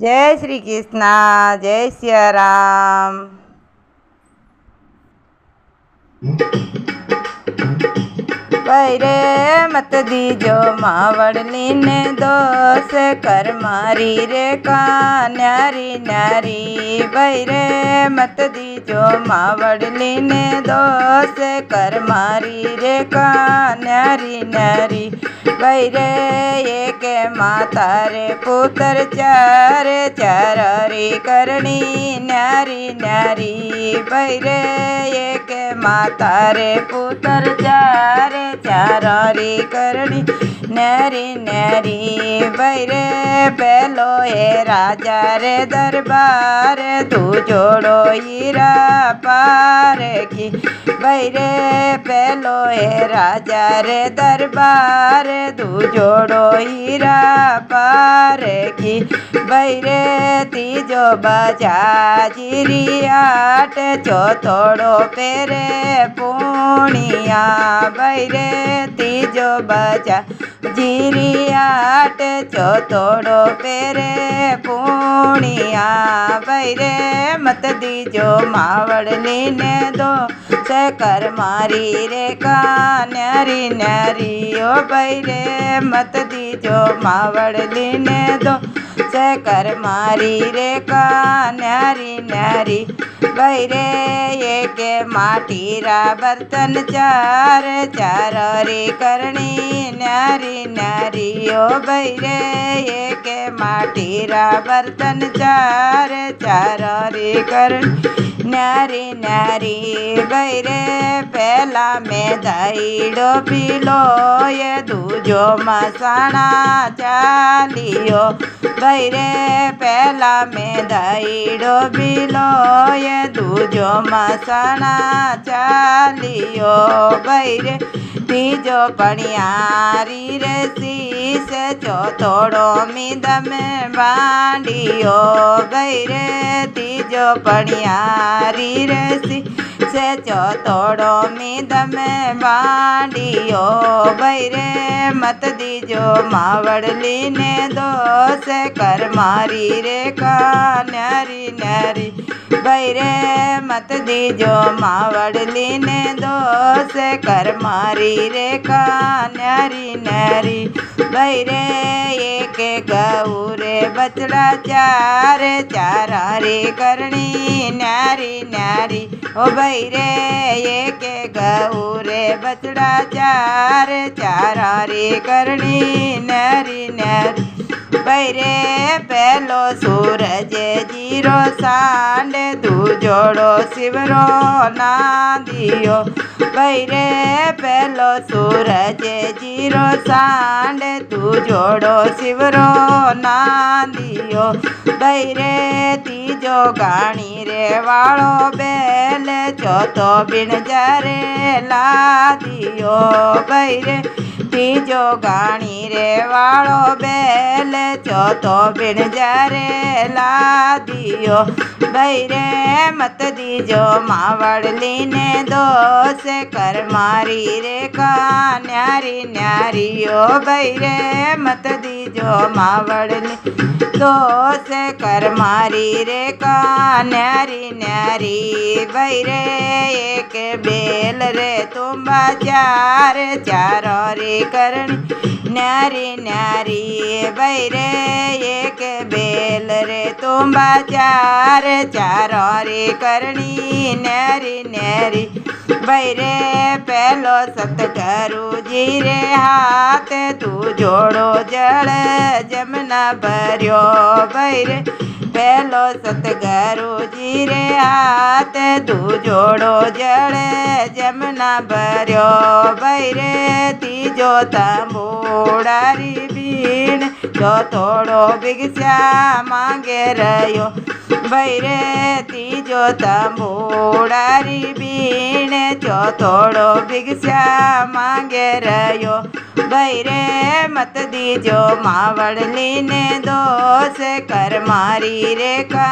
जय श्री कृष्ण। जय सिया राम। बैरे मत दीजो मावड़ली ने दोष कर मारी रे का न्यारी न्यारी। बैरे मत दीजो मावड़ली ने दोष कर मारी रे का न्यारी न्यारी। बैरे एक माता रे पुत्र चार चारी करणी न्यारी न्यारी। बैरे एक माता रे पुत्र चार चारी करणी न्यारी न्यारी। बैरे पेलो हे राजा रे दरबार तू जोड़ो हीरा पार की। बैरे पेलो हे राजा रे दरबार तू जोड़ो हीरा पार की। बैरे तीजो बजा जीरी आट चौथोड़ो पेरे पूनिया। बैरे तीजो बजा जीरी आट चौथोड़ो पेरे पूनिया। बैरे मत दीजो मावड़ली ने दो से कर मारी रे का न्यारी न्यारी। ओ बैरे मत दीजो मावड़ली ने दो से कर मारी रे का न्यारी न्यारी। बैरे एक माटी रा बर्तन चार चारी करणी न्यारी न्यारी। ओ बैरे एक माटी रा बर्तन चार चारी करणी न्यारी न्यारी। बैरे पहला में दईड़ो पीलो ये दूजो मसाना चालियो। बैरे पहला में दईड़ो पीलो ये दूजो मसाना चालियो। बैरे तीजो पणियारी रे शीश चौथोड़ो मिद में बांडियो। बैरे तीजो पणियारी रे शीश चौथोड़ो मिद में बांडियो। बैरे मत दीजो मावड़ली ने दोष कर मारी रे का न्यारी न्यारी। बैरे मत दीजो मावड़ली ने दोष कर मारी रे का न्यारी न्यारी। बैरे एक गौरे बचड़ा चार चारी करणी न्यारी न्यारी। ओ बैरे एक गौरे बचड़ा चार चारी करणी न्यारी न्यारी। बैरे पहलो सूरज जीरो सांड तू जोड़ो शिवरो ना दियो। बैरे पहलो सूरज जीरो सांड तू जोड़ो शिवरो ना दियो। बैरे तीजो गाणी रे वालो बेल चौथो बिन जरे ला दियो। बैरे तीजो गाणी रे वालो बेल चौथो बिन जरे ला दियो। बैरे मत दीजो मावड़ली ने दोष कर मारी रे का न्यारी न्यारी। ओ बैरे मत दीजो मावड़ली दोष कर मारी रे का न्यारी न्यारी। बैरे एक बेल रे तुम्बा चार चारी करणी न्यारी न्यारी। बैरे एक बेल रे तुम्बा चार चारी करणी न्यारी न्यारी। बैरे पहलो सतगुरु जी रे हाथ तू जोड़ो जल जमना भरियो। बैरे पहलो सतगुरु जी रे हाथ तू जोड़ो जल जमना भरियो। बैरे तीजो तंबूड़ारी बीण चौथोड़ो भिक्षा मांगे रयो। बैरे तीजो तंबूड़ारी बीण चौथोड़ो भिक्षा मांगे रयो। बैरे मत दीजो मावड़ली ने दोष कर मारी रे का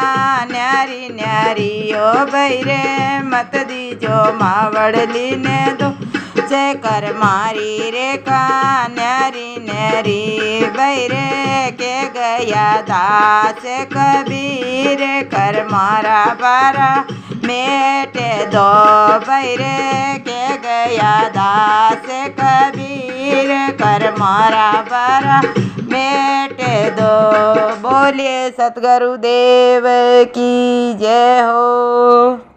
न्यारी न्यारी। ओ बैरे मत दीजो मावड़ली ने दो जय कर मारी रे न्यारी न्यारी बैरे के गया दास कबीर कर मारा बारा मेटे दो बैरे के गया दास कबीर कर मारा बारा मेटे दो। बोलिए सतगुरुदेव की जय हो।